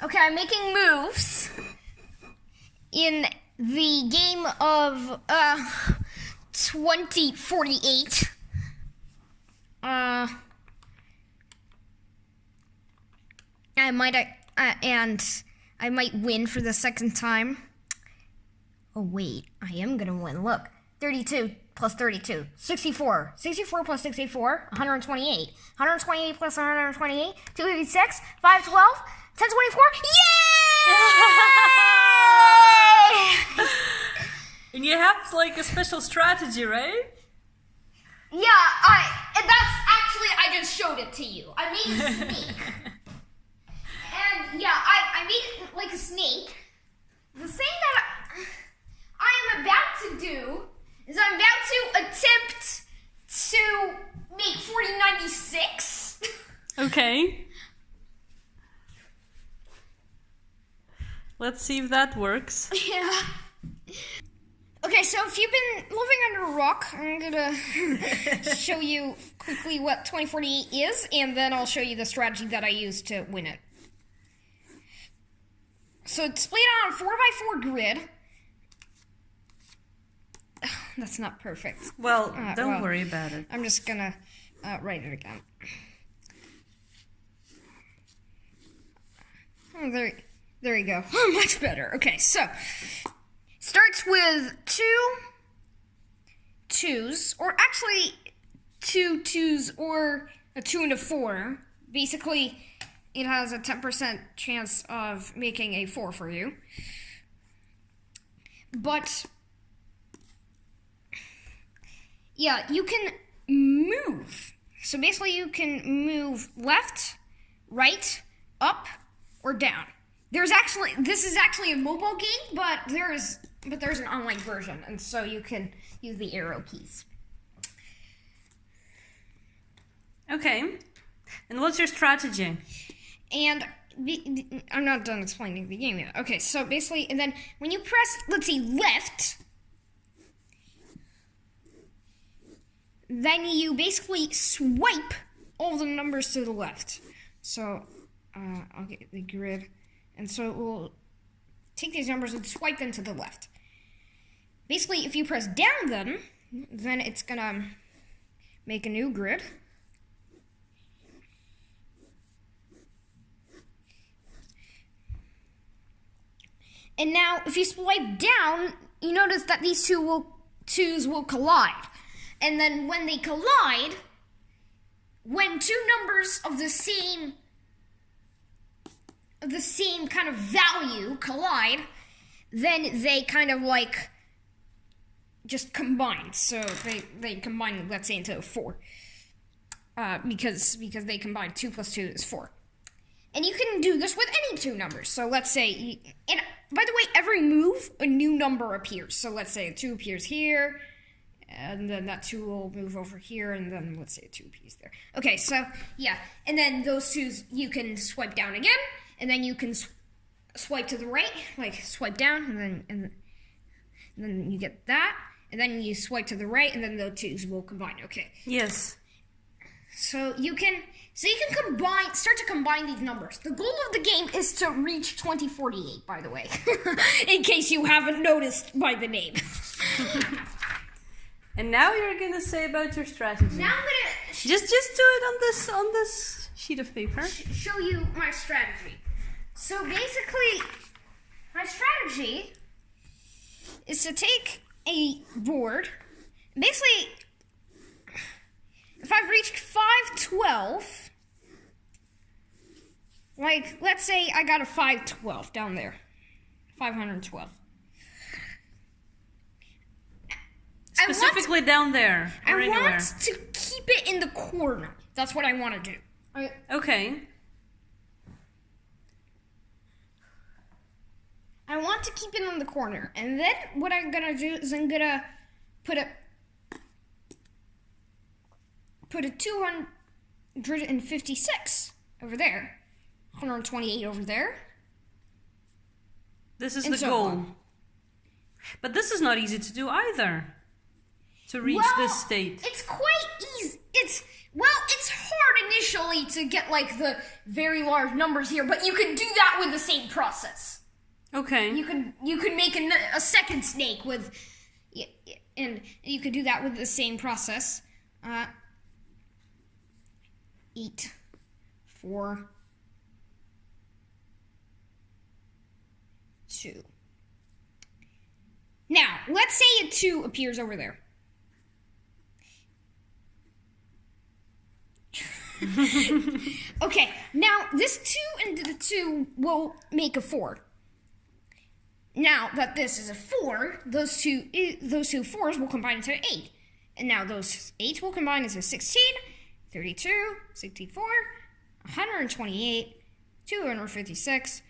Okay, I'm making moves in the game of 2048. I might win for the second time. Oh wait, I am gonna win. Look, 32 plus 32, 64. 64 plus 64, 128. 128 plus 128, 286, 512, 1024. Yay! And you have like a special strategy, right? Yeah, I just showed it to you. I made a snake. And yeah, I made it like a snake. The thing that I am about to do is I'm about to attempt to make 4096. Okay. Let's see if that works. Yeah. Okay, so if you've been living under a rock, I'm gonna show you quickly what 2048 is, and then I'll show you the strategy that I used to win it. So it's split on a 4x4 grid. That's not perfect. Well, don't worry about it. I'm just gonna write it again. Oh, there you go. Oh, much better. Okay, so starts with 2 2s, or actually 2 2s or a 2 and a 4. Basically, it has a 10% chance of making a 4 for you. But yeah, you can move. So basically you can move left, right, up, or down. This is actually a mobile game, but there's an online version, and so you can use the arrow keys. Okay. And what's your strategy? And I'm not done explaining the game yet. Okay, so basically, and then when you press, let's see, left, then you basically swipe all the numbers to the left. So I'll get the grid, and so it will take these numbers and swipe them to the left. Basically, if you press down then it's gonna make a new grid. And now, if you swipe down, you notice that these twos will collide. And then when they collide, when two numbers of the same kind of value collide, then they kind of like just combine. So they combine, let's say, into 4. Because they combine 2 plus 2 is 4. And you can do this with any two numbers. So let's say, and by the way, every move, a new number appears. So let's say a 2 appears here, and then that 2 will move over here, and then let's say a 2 appears there. Okay, so yeah, and then those 2s you can swipe down again, and then you can swipe to the right, like swipe down, and then you get that, and then you swipe to the right, and then the 2s will combine. Okay. Yes. So you can start to combine these numbers. The goal of the game is to reach 2048, by the way, in case you haven't noticed by the name. And now you're gonna say about your strategy. Now I'm gonna just do it on this sheet of paper. Show you my strategy. So basically, my strategy is to take a board. Basically, if I've reached 512, like, let's say I got a 512 down there. 512. Specifically down there, or anywhere. I want to keep it in the corner. That's what I want to do. Okay. I want to keep it in the corner. And then what I'm going to do is I'm going to put a 256 over there. 128 over there. This is the goal. But this is not easy to do either. To reach this state. It's quite easy. Well, it's hard initially to get like the very large numbers here, but you can do that with the same process. Okay. You could make a second snake with, and you could do that with the same process. 8, 4, 2. Now, let's say a 2 appears over there. Okay, now this 2 and the 2 will make a 4. Now that this is a 4, those two 4s will combine into 8. And now those 8s will combine into 16, 32, 64, 128, 256,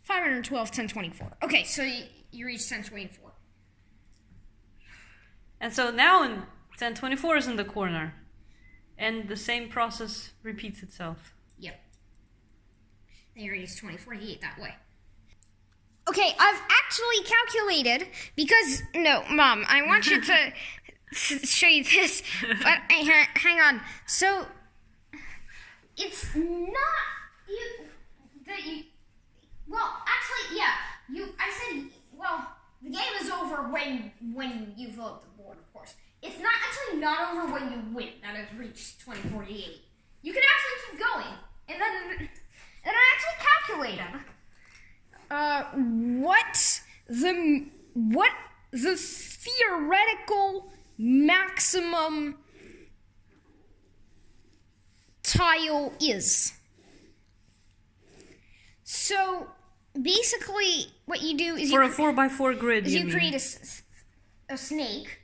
512, 1024. Okay, so you reach 1024. And so now 1024 is in the corner. And the same process repeats itself. Yep. Then you reach 2048 that way. Okay, I've actually calculated, because, no, Mom, I want you to show you this, but hang on. So, it's not, actually, yeah, the game is over when you fill up the board, of course. It's not actually not over when you win, that has reached 2048. You can actually keep going, and then I actually calculated what the theoretical maximum tile is. So basically, what you do is for a 4x4 grid, you create a snake.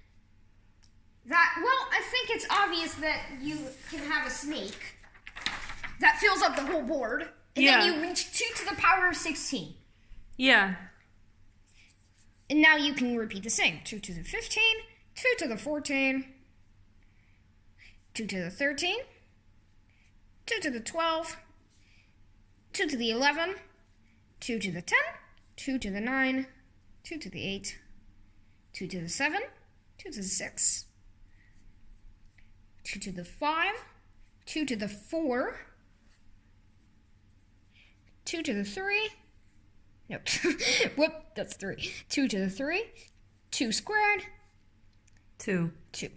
I think it's obvious that you can have a snake that fills up the whole board, and then you reach 2 to the power of 16. Yeah. And now you can repeat the same. 2 to the 15, 2 to the 14, 2 to the 13, 2 to the 12, 2 to the 11, 2 to the 10, 2 to the 9, 2 to the 8, 2 to the 7, 2 to the 6, 2 to the 5, 2 to the 4, 2 to the 3, no, whoop, that's 3. 2 to the 3, 2 squared, 2. 2.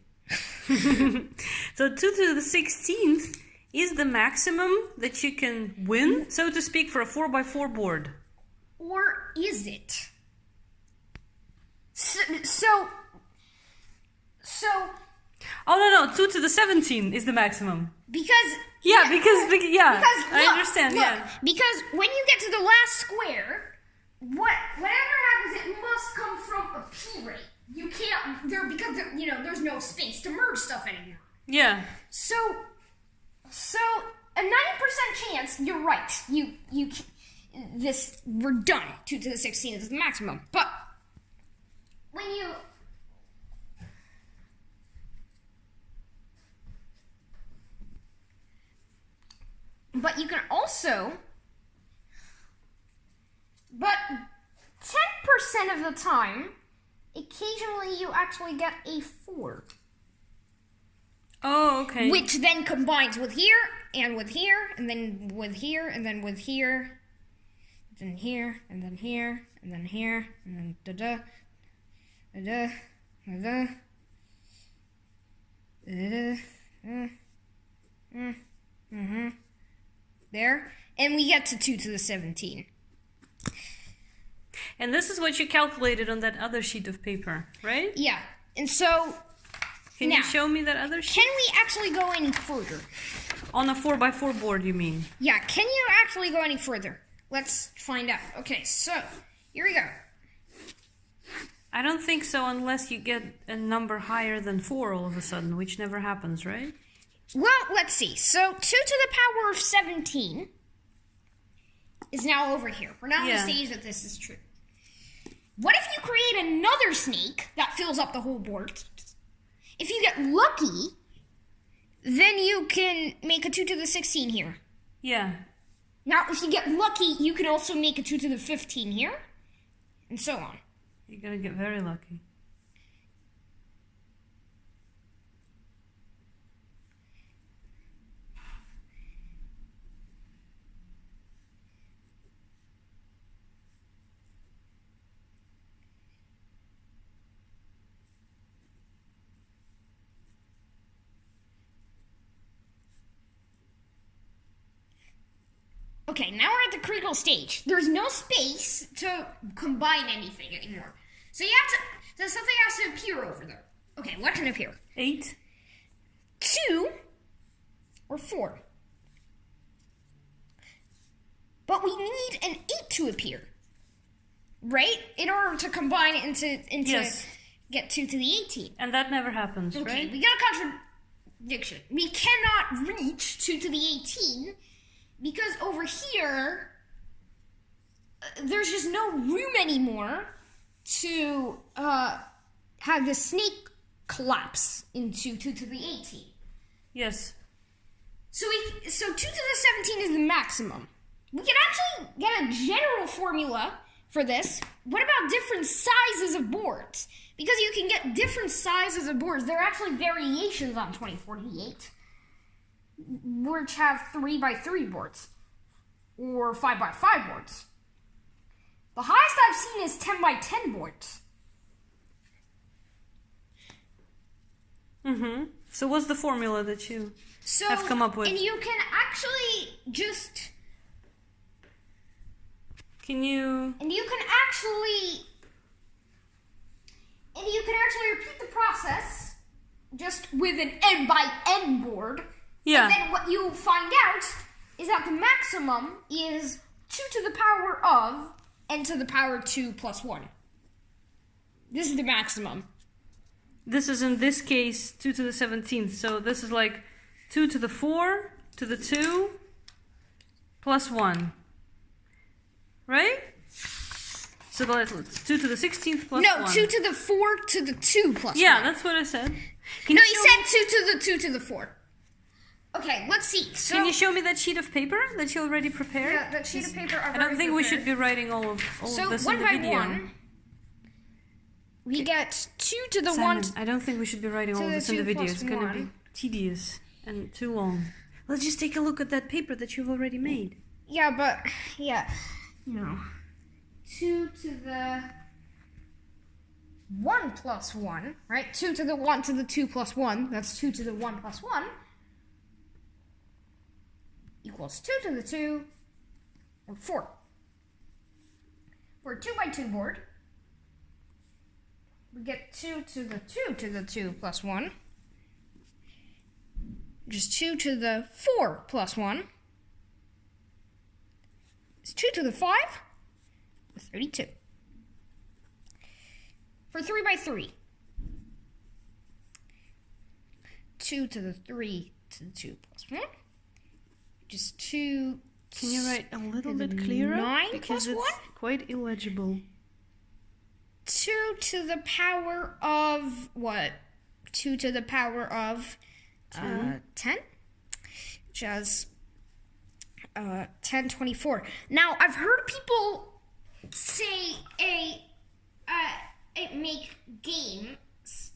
So 2 to the 16th is the maximum that you can win, so to speak, for a 4x4 board. Or is it? So. Oh, no, 2 to the 17 is the maximum. Because I understand. Look, yeah. Because when you get to the last square, whatever happens, it must come from a P rate. You can't there's no space to merge stuff anymore. Yeah. So a 90% chance you're right. We're done. 2 to the 16 is the maximum. But when you But you can also, but 10% of the time, occasionally you actually get a 4. Oh, okay. Which then combines with here, and with here, and then with here, and then with here, then here, and then here, and then here, and then da-da, da-da, da-da, da-da, mm-hmm. There, and we get to 2 to the 17. And this is what you calculated on that other sheet of paper, right? Yeah, and so Can you show me that other sheet? Can we actually go any further? On a 4x4 board, you mean? Yeah, can you actually go any further? Let's find out. Okay, so here we go. I don't think so unless you get a number higher than 4 all of a sudden, which never happens, right? Well, let's see. So 2 to the power of 17 is now over here. We're not on the stage that this is true. What if you create another snake that fills up the whole board? If you get lucky, then you can make a 2 to the 16 here. Yeah. Now, if you get lucky, you can also make a 2 to the 15 here, and so on. You're gonna get very lucky. Okay, now we're at the critical stage. There's no space to combine anything anymore. So something has to appear over there. Okay, what can appear? 8. 2 or 4. But we need an 8 to appear. Right? In order to combine it into Yes. get 2 to the 18. And that never happens, Okay, right? we got a contradiction. We cannot reach 2 to the 18 because over here, there's just no room anymore to have the snake collapse into 2 to the 18. Yes. So 2 to the 17 is the maximum. We can actually get a general formula for this. What about different sizes of boards? Because you can get different sizes of boards. There are actually variations on 2048, which have 3x3 boards or 5x5 boards. The highest I've seen is 10x10 boards. Mm-hmm. So what's the formula that you have come up with? And you can actually just... Can you... And you can actually repeat the process just with an n by n board. Yeah. And then what you find out is that the maximum is 2 to the power of n to the power 2 plus 1. This is the maximum. This is in this case 2 to the 17th. So this is like 2 to the 4 to the 2 plus 1. Right? So let's 2 to the 16th plus 1. No, 2 to the 4 to the 2 plus 1. Yeah, that's what I said. No, you said 2 to the 2 to the 4. Okay, let's see. So, can you show me that sheet of paper that you already prepared? yeah, that sheet of paper I don't think we should be writing all of this one in the by video. one, we get 2 to the Simon, 1... I don't think we should be writing all of the this in the 2 video. plus It's going to be 1. tedious and too long. Let's just take a look at that paper that you've already made. Yeah, but, yeah, no. 2 to the 1 plus 1, right? 2 to the 1 to the 2 plus 1, that's 2 to the 1 plus 1, equals 2 to the 2, or 4. For a 2x2 board, we get 2 to the 2 to the 2 plus 1, which is 2 to the 4 plus 1. It's 2 to the 5, 32. For 3x3, 2 to the 3 to the 2 plus 1, just 2. Can you write a little bit the clearer? 9 because plus it's 1? quite illegible. 2 to the power of what? 2 to the power of 10, which is 1024. Now, I've heard people say make games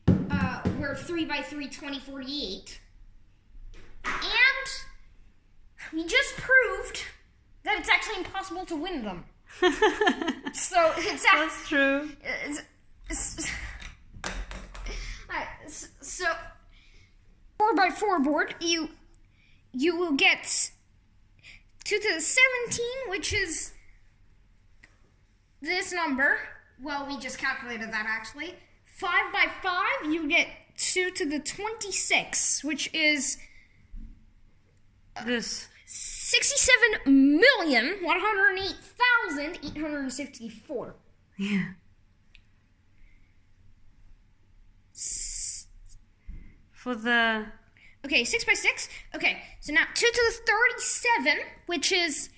where 3x3 2048, and we just proved that it's actually impossible to win them. So it's That's true. So 4x4 board, you will get 2 to the 17, which is this number. Well, we just calculated that actually. 5x5, you get 2 to the 26, which is This. 67,108,864. Yeah. For the... Okay, 6x6. Okay, so now 2 to the 37, which is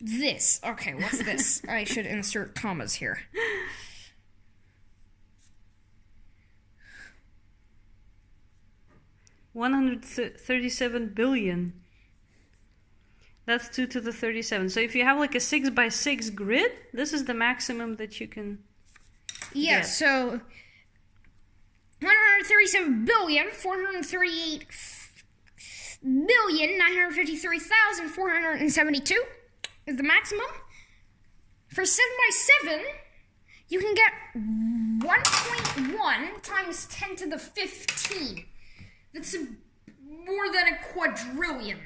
this. Okay, what's this? I should insert commas here. $137 billion. That's 2 to the 37. So if you have like a 6x6 grid, this is the maximum that you can... Yeah, Yeah. so 137,438,953,472 is the maximum. For 7x7, you can get 1.1 times 10 to the 15. That's more than a quadrillion.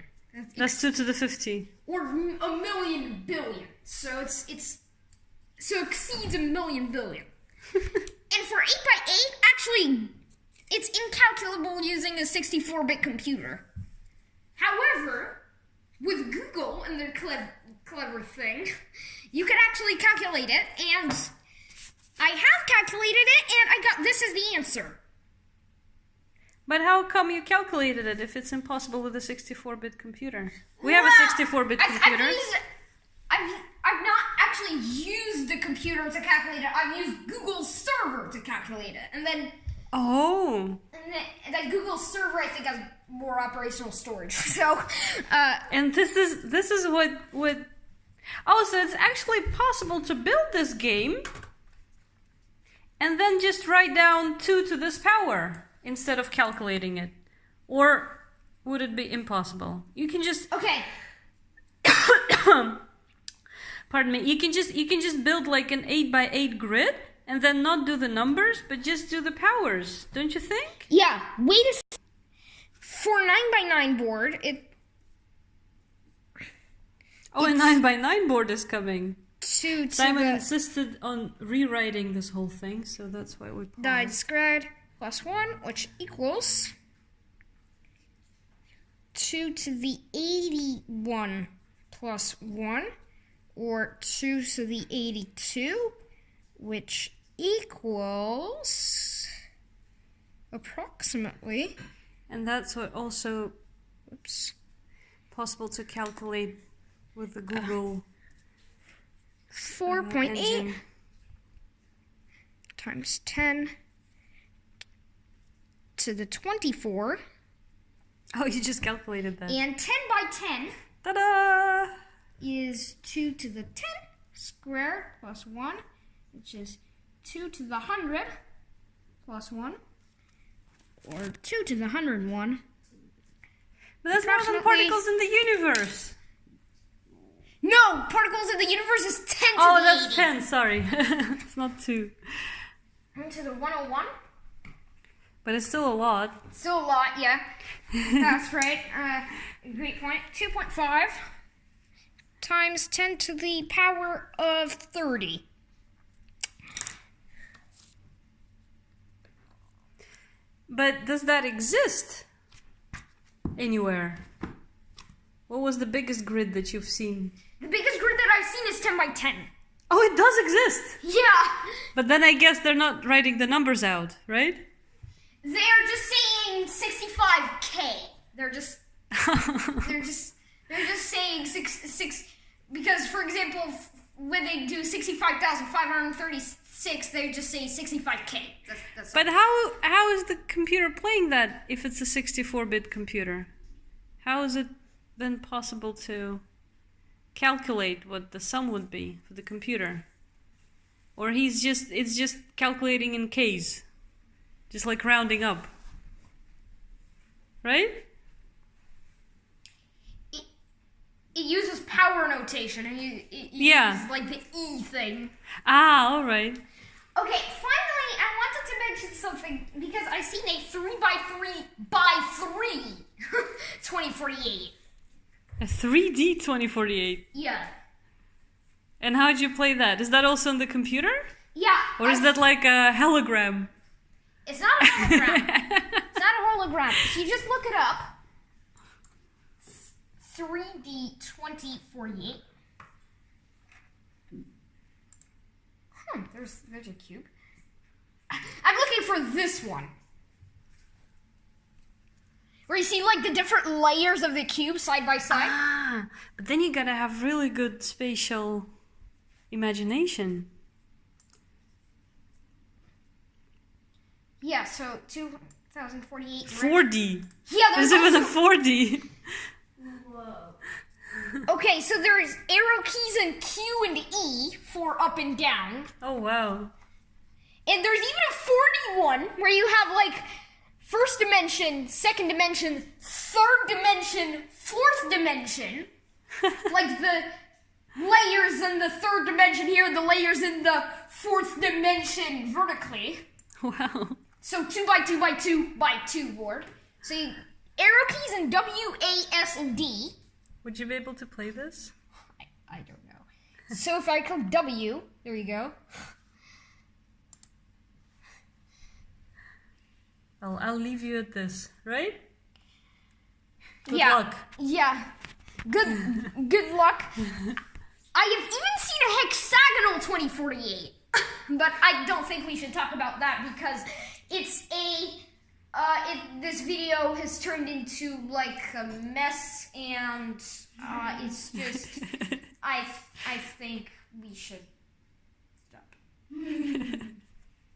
That's 2 to the 50. Or a million billion. So so exceeds a million billion. And for 8x8, actually, it's incalculable using a 64-bit computer. However, with Google and their clever thing, you can actually calculate it, and I have calculated it, and I got this as the answer. But how come you calculated it if it's impossible with a 64-bit computer? We have a 64-bit computer. I've not actually used the computer to calculate it. I've used Google's server to calculate it, and then Google's server I think has more operational storage. So, and this is what. Oh, so it's actually possible to build this game, and then just write down 2 to this power instead of calculating it, or would it be impossible? You can just pardon me. You can just build like an 8x8 grid and then not do the numbers, but just do the powers. Don't you think? Yeah. Wait a second. For 9x9 board, a 9x9 board is coming. Simon the insisted on rewriting this whole thing, so that's why we paused. squared plus 1, which equals 2 to the 81 plus 1, or 2 to the 82, which equals approximately. And that's what also possible to calculate with the Google 4.8 times 10 to the 24. Oh, you just calculated that. And 10 by 10 Ta-da! is 2 to the 10 squared plus 1, which is 2 to the 100 plus 1, or 2 to the 101. But that's more than particles in the universe. No, particles in the universe is 10 to the 80. Oh, that's 10, sorry. It's not 2. 1 to the 101. But it's still a lot. Still a lot, yeah. That's right. Great point. 2.5 times 10 to the power of 30. But does that exist anywhere? What was the biggest grid that you've seen? The biggest grid that I've seen is 10 by 10. Oh, it does exist! Yeah! But then I guess they're not writing the numbers out, right? They're just saying 65K. They're just saying six because, for example, when they do 65,536, they just say 65K. That's but how is the computer playing that if it's a 64-bit computer? How is it then possible to calculate what the sum would be for the computer? Or it's just calculating in K's, just like rounding up, right? It uses power notation, and it uses like the E thing. Ah, all right. Okay, finally, I wanted to mention something because I seen a 3x3x3 2048. A 3D 2048. Yeah. And how'd you play that? Is that also on the computer? Yeah. Or is that like a hologram? It's not a hologram. It's not a hologram. If you just look it up, 3D 2048. There's a cube. I'm looking for this one. Where you see like the different layers of the cube side by side. Ah, but then you gotta have really good spatial imagination. Yeah, so 2048. 4D. Yeah, there's even a also... 4D. Whoa. Okay, so there's arrow keys in Q and E for up and down. Oh, wow. And there's even a 4D one where you have like first dimension, second dimension, third dimension, fourth dimension. Like the layers in the third dimension here, the layers in the fourth dimension vertically. Wow. So 2x2x2x2 board. So arrow keys in W, A, S, and D Would you be able to play this? I don't know. So if I click W, there you go. I'll leave you at this, right? Good Yeah. luck. Yeah. Good luck. I have even seen a hexagonal 2048. But I don't think we should talk about that because it's this video has turned into like a mess and it's just I think we should stop.